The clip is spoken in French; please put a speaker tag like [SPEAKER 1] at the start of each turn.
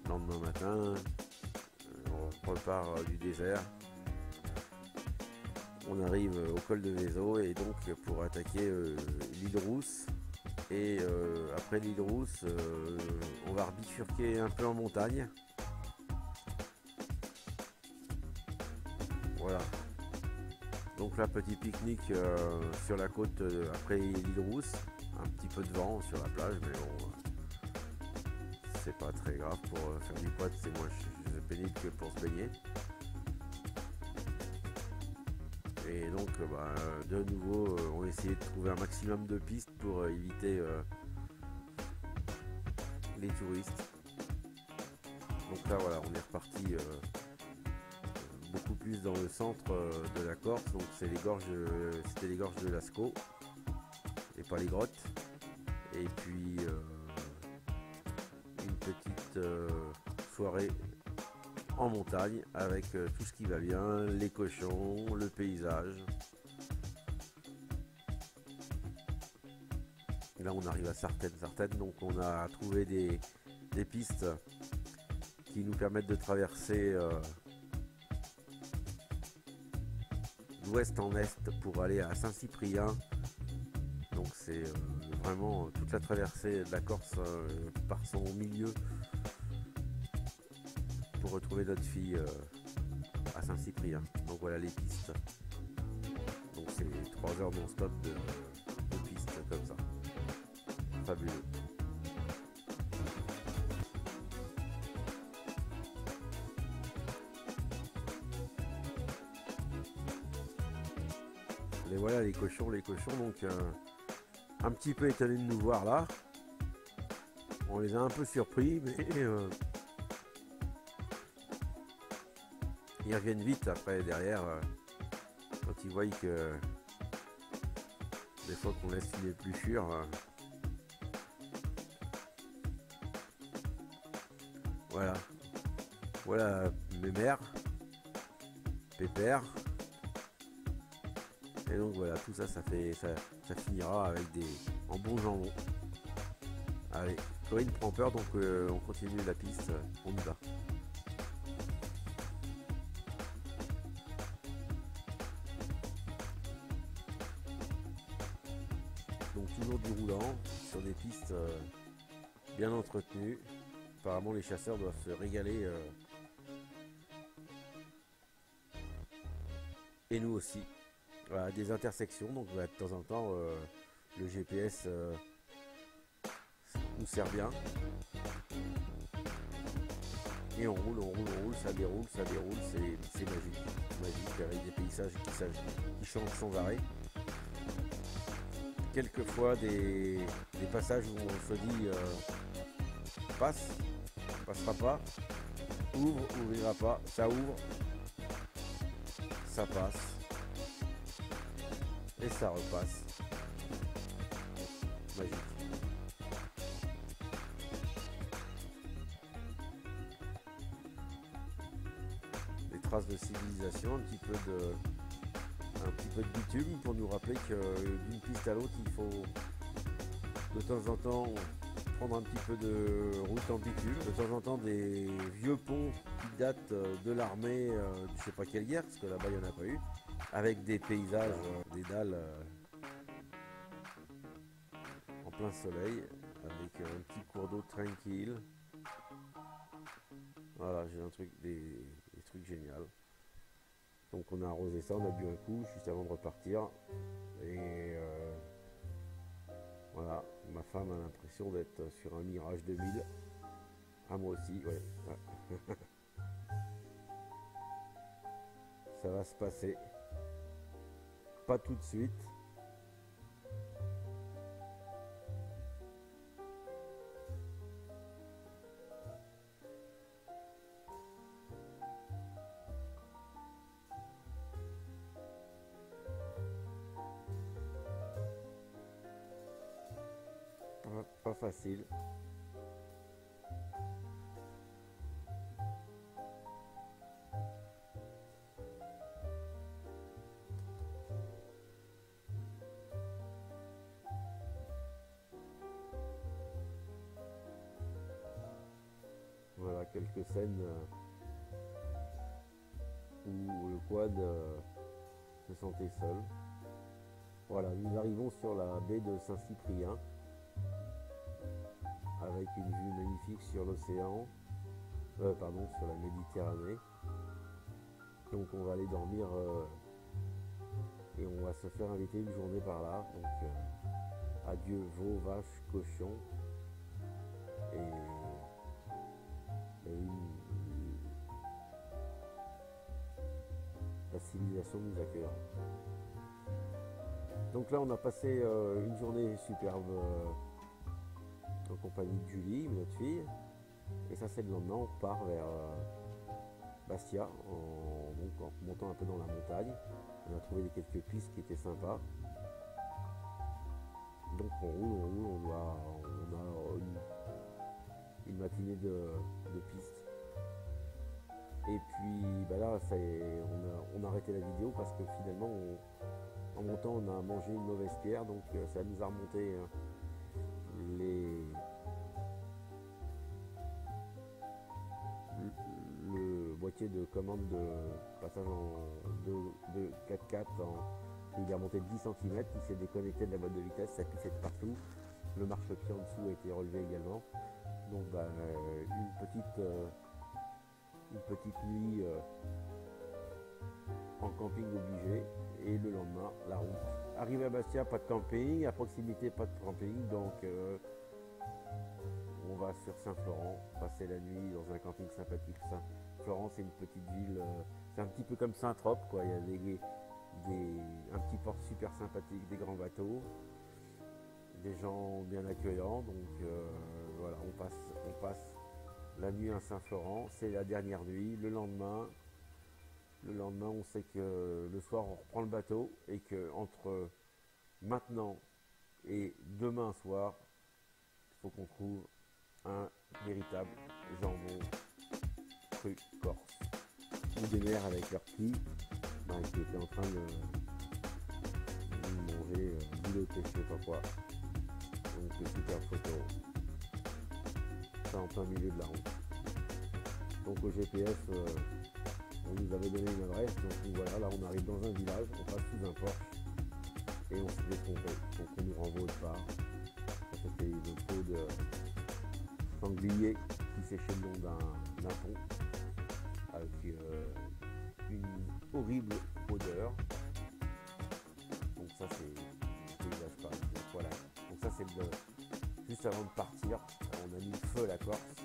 [SPEAKER 1] Lendemain matin, on repart du désert. On arrive au col de Vezo et donc pour attaquer l'île Rousse. Et après l'île Rousse, on va bifurquer un peu en montagne. Voilà. Donc là, petit pique-nique sur la côte après l'île Rousse. Un petit peu de vent sur la plage, mais bon, c'est pas très grave pour faire du quad, c'est moins pénible que pour se baigner. Et donc, de nouveau, on va essayer de trouver un maximum de pistes pour éviter les touristes. Donc là, voilà, on est reparti beaucoup plus dans le centre de la Corse. Donc c'était les gorges de Lascaux et pas les grottes. Et puis une petite soirée en montagne avec tout ce qui va bien, les cochons, le paysage. Là on arrive à Sartène, donc on a trouvé des pistes qui nous permettent de traverser d'ouest en est pour aller à Saint-Cyprien. Donc c'est vraiment toute la traversée de la Corse par son milieu pour retrouver notre fille à Saint-Cyprien. Donc voilà les pistes. Donc c'est 3 heures non-stop de pistes comme ça. Fabuleux. Et voilà les cochons, donc un petit peu étonnés de nous voir là. On les a un peu surpris, mais ils reviennent vite après derrière quand ils voient que des fois qu'on laisse filer plus sûr. Voilà mes mères, pépère. Et donc voilà, tout ça, ça finira avec en bon jambon. Allez, Corinne prend peur, donc on continue la piste, on y va. Donc toujours du roulant, sur des pistes bien entretenues. Apparemment les chasseurs doivent se régaler. Et nous aussi. Voilà, des intersections, donc de temps en temps le GPS nous sert bien. Et on roule, ça déroule, c'est magique. Magique avec des paysages qui changent sans arrêt. Quelquefois des passages où on se dit passera pas, ouvrira pas, ça ouvre, ça passe. Et ça repasse. Magique. Des traces de civilisation, un petit peu de bitume pour nous rappeler que d'une piste à l'autre, il faut de temps en temps prendre un petit peu de route en bitume. De temps en temps, des vieux ponts qui datent de l'armée, je sais pas quelle guerre, parce que là-bas, il n'y en a pas eu. Avec des paysages, des dalles en plein soleil, avec un petit cours d'eau tranquille. Voilà, j'ai des trucs géniaux. Donc on a arrosé ça, on a bu un coup juste avant de repartir. Et voilà, ma femme a l'impression d'être sur un Mirage 2000. Ah moi aussi, ouais. Ça va se passer. Pas tout de suite. Pas facile. Voilà, quelques scènes où le quad se sentait seul. Voilà, nous arrivons sur la baie de Saint-Cyprien avec une vue magnifique sur l'océan, sur la Méditerranée. Donc on va aller dormir et on va se faire inviter une journée par là. Donc adieu veaux, vaches, cochons. Et la civilisation nous accueille. Donc là on a passé une journée superbe en compagnie de Julie, notre fille. Et ça c'est le lendemain, on repart vers Bastia en montant un peu dans la montagne. On a trouvé quelques pistes qui étaient sympas. Donc on roule, on a une matinée de piste. Et puis là on a arrêté la vidéo parce que finalement en montant on a mangé une mauvaise pierre, donc ça nous a remonté le boîtier de commande de passage de 4x4 il est remonté de 10 cm, il s'est déconnecté de la boîte de vitesse, ça pissait de partout. Le marchepied en dessous a été relevé également. Donc une petite nuit en camping obligé, et le lendemain la route. Arrivé à Bastia, pas de camping, à proximité pas de camping, donc on va sur Saint-Florent, passer la nuit dans un camping sympathique. Saint-Florent c'est une petite ville, c'est un petit peu comme Saint-Trope quoi, il y a un petit port super sympathique, des grands bateaux, des gens bien accueillants, donc voilà, on passe la nuit à Saint-Florent, c'est la dernière nuit. Le lendemain on sait que le soir on reprend le bateau et que entre maintenant et demain soir, il faut qu'on trouve un véritable jambon cru corse. Ou des mères avec leurs petits qui étaient en train de manger bouleté, je sais pas quoi. Donc super photo. Ça en plein milieu de la route. Donc au GPS, on nous avait donné une adresse, donc voilà, là on arrive dans un village, on passe sous un porche et on se fait tromper. Donc on nous renvoie au départ. Ça c'était une peau de sanglier qui séchait le long d'un pont avec une horrible odeur. Donc ça c'est le paysage pas. Donc voilà. Donc ça c'est juste avant de partir, on a mis le feu à la Corse.